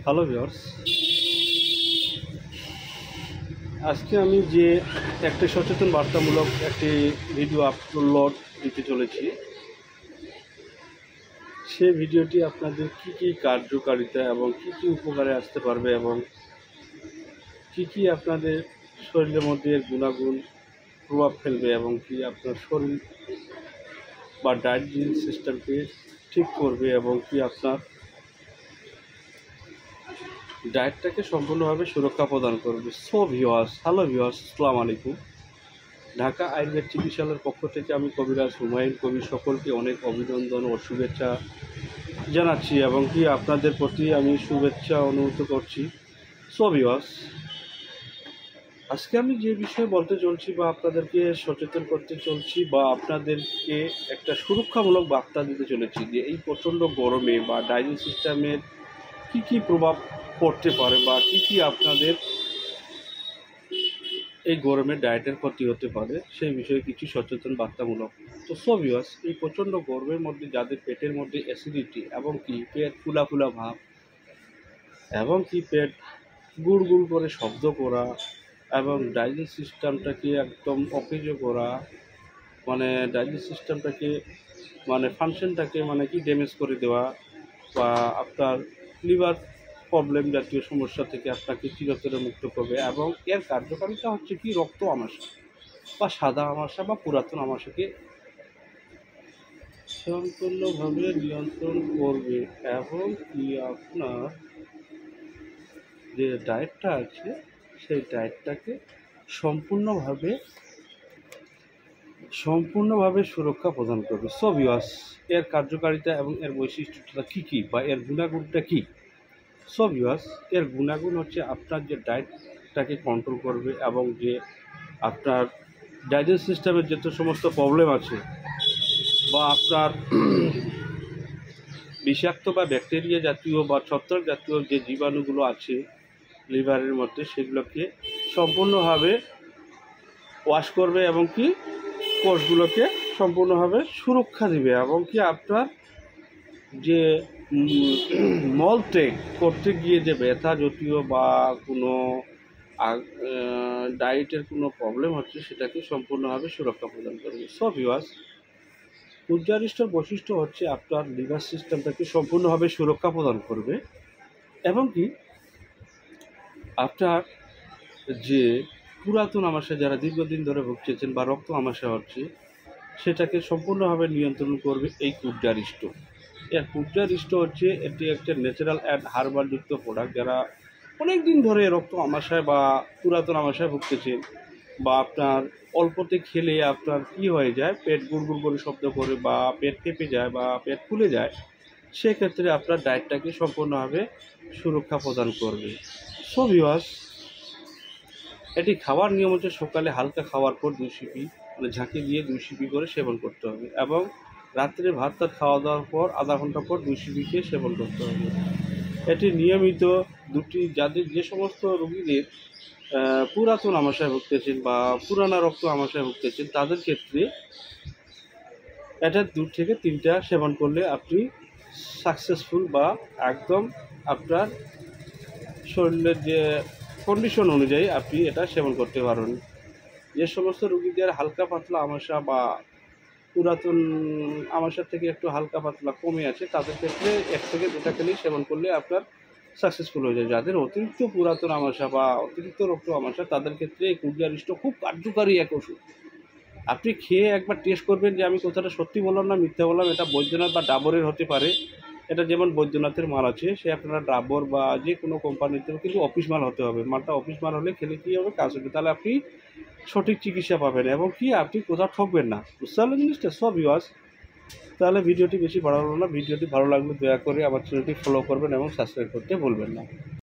Hello viewers, আজকে আমি যে একটি সচেতন বার্তামূলক একটি ভিডিও আপলোড দিতে চলেছি, সে ভিডিওটি আপনাদের কি কি কার্যকারিতা এবং কি কি উপকারে আসতে পারবে এবং কি কি আপনাদের শরীরের মধ্যে এর গুণাগুণ প্রভাব ফেলবে এবং কি আপনার শরীর বা ডাইজেস্টিভ সিস্টেমকে ঠিক করবে এবং কি আপনার ডায়েটটাকে সম্পূর্ণভাবে সুরক্ষা প্রদান করবে। হ্যালো ভিউয়ার্স, আসসালামু আলাইকুম। ঢাকা আয়ুর্বেদ চিকিৎসালয়ের পক্ষ থেকে আমি কবিরাজ হুমায়ুন কবির সকলকে অনেক অভিনন্দন ও শুভেচ্ছা জানাচ্ছি এবং কি আপনাদের প্রতি আমি শুভেচ্ছা অনুভূত করছি। ভিউয়ার্স, আজকে আমি যে বিষয়ে বলতে চলছি বা আপনাদেরকে সচেতন করতে চলছি বা আপনাদেরকে একটা সুরক্ষামূলক বার্তা দিতে চলেছি যে এই প্রচণ্ড গরমে বা ডাইজেস্টিভ সিস্টেমের কী কী প্রভাব পড়তে পারে বা কী কী আপনাদের এই গরমে ডায়েটের ক্ষতি হতে পারে সেই বিষয়ে কিছু সচেতন বার্তামূলক। তো ভিউয়ার্স, এই প্রচণ্ড গরমের মধ্যে যাদের পেটের মধ্যে অ্যাসিডিটি এবং কি পেট ফুলা ফুলা ভাব এবং কি পেট গুড় গুড় করে শব্দ করা এবং ডাইজেস্ট সিস্টেমটাকে একদম অকেজ করা, মানে ডাইজেস্ট সিস্টেমটাকে ফাংশনটাকে কি ড্যামেজ করে দেওয়া বা আপনার লিভার প্রবলেম জাতীয় সমস্যা থেকে আপনাকে চিরতরে মুক্ত করবে এবং এর কার্যকারিতা হচ্ছে কি রক্ত আমাশা বা সাদা আমাশা বা পুরাতন আমাশাকে সম্পূর্ণভাবে নিয়ন্ত্রণ করবে এবং কি আপনার যে ডায়েটটা আছে সেই ডায়েটটাকে সম্পূর্ণভাবে সুরক্ষা প্রদান করবে। ভিউয়ার্স, এর কার্যকারিতা এবং এর বৈশিষ্ট্যটা কী কী বা এর গুণাগুণটা কী? ভিউয়ার্স, এর গুণাগুণ হচ্ছে আপনার যে ডায়েটটাকে কন্ট্রোল করবে এবং যে আপনার ডাইজেস্ট সিস্টেমের যত সমস্ত প্রবলেম আছে বা আপনার বিষাক্ত বা ব্যাকটেরিয়া জাতীয় বা ছত্রাক জাতীয় যে জীবাণুগুলো আছে লিভারের মধ্যে সেগুলোকে সম্পূর্ণভাবে ওয়াশ করবে এবং কি কোষগুলোকে সম্পূর্ণভাবে সুরক্ষা দিবে এবং কি আপনার যে মল ত্যাগ করতে গিয়ে যে ব্যথা জাতীয় বা কোনো ডায়েটের কোনো প্রবলেম হচ্ছে সেটাকে সম্পূর্ণভাবে সুরক্ষা প্রদান করবে। ভিউয়ার্স, উজ্জারিষ্টর বৈশিষ্ট্য হচ্ছে আপনার লিভার সিস্টেমটাকে সম্পূর্ণভাবে সুরক্ষা প্রদান করবে এবং কি আপনার যে পুরাতন আমাশা যারা দীর্ঘদিন ধরে ভুগছেন বা রক্ত আমাশা হচ্ছে সেটাকে সম্পূর্ণভাবে নিয়ন্ত্রণ করবে এই কুবজারিষ্ট। এর কুবজারিষ্ট হচ্ছে এটি একটা ন্যাচারাল অ্যান্ড হার্বালযুক্ত প্রোডাক্ট। যারা অনেক দিন ধরে রক্ত আমাশায় বা পুরাতন আমাশায় ভুগতেছেন বা আপনার অল্পতে খেলে আপনার কি হয়ে যায়, পেট গুড়গুড় করে শব্দ করে বা পেট কেঁপে যায় বা পেট ফুলে যায়, সেক্ষেত্রে আপনার ডায়েটটাকে সম্পূর্ণভাবে সুরক্ষা প্রদান করবে। ভিউয়ার্স, এটি খাওয়ার নিয়ম হচ্ছে সকালে হালকা খাওয়ার পর 2 সিপি ঝাঁকি দিয়ে 2 সিপি করে সেবন করতে হবে এবং রাত্রে ভাত খাওয়া দাওয়ার পর আধা ঘন্টা পর 2 সিপি খেয়ে সেবন করতে হবে। এটি নিয়মিত যাদের যে সমস্ত রোগীদের পুরাতন আমাশায় ভুগতেছেন বা পুরানা রক্ত আমাশায় ভুগতেছেন তাদের ক্ষেত্রে এটা 2 থেকে 3টা সেবন করলে আপনি সাকসেসফুল বা একদম আপনার শরীরের যে কন্ডিশন অনুযায়ী আপনি এটা সেবন করতে পারবেন। যে সমস্ত রোগীদের হালকা পাতলা আমাশা বা পুরাতন আমাশার থেকে একটু হালকা পাতলা কমে আছে তাদের ক্ষেত্রে 1 থেকে 2টা খেলেই সেবন করলে আপনার সাকসেসফুল হয়ে যায়। যাদের অতিরিক্ত পুরাতন আমাশা বা অতিরিক্ত রক্ত আমাশা তাদের ক্ষেত্রে এই কুবজারিষ্ট খুব কার্যকারী এক ওষুধ। আপনি খেয়ে একবার টেস্ট করবেন যে আমি কথাটা সত্যি বললাম না মিথ্যা বললাম। এটা বৈদ্যনাথ বা ডাবরের হতে পারে। এটা যেমন বৈদ্যনাথের মাল আছে, সে আপনারা ডাবর বা যে কোনো কোম্পানিতে, কিন্তু অফিস মাল হতে হবে। মালটা অফিস মাল হলে খেলে কী হবে, কাজ হবে, তাহলে আপনি সঠিক চিকিৎসা পাবেন এবং কি আপনি কোথাও ঠকবেন না। বুঝতে পারলেন জিনিসটা? ভিউয়ার্স, তাহলে ভিডিওটি বেশি বাড়াবো না। ভিডিওটি ভালো লাগলে দয়া করে আমার চ্যানেলটি ফলো করবেন এবং সাবস্ক্রাইব করতে ভুলবেন না।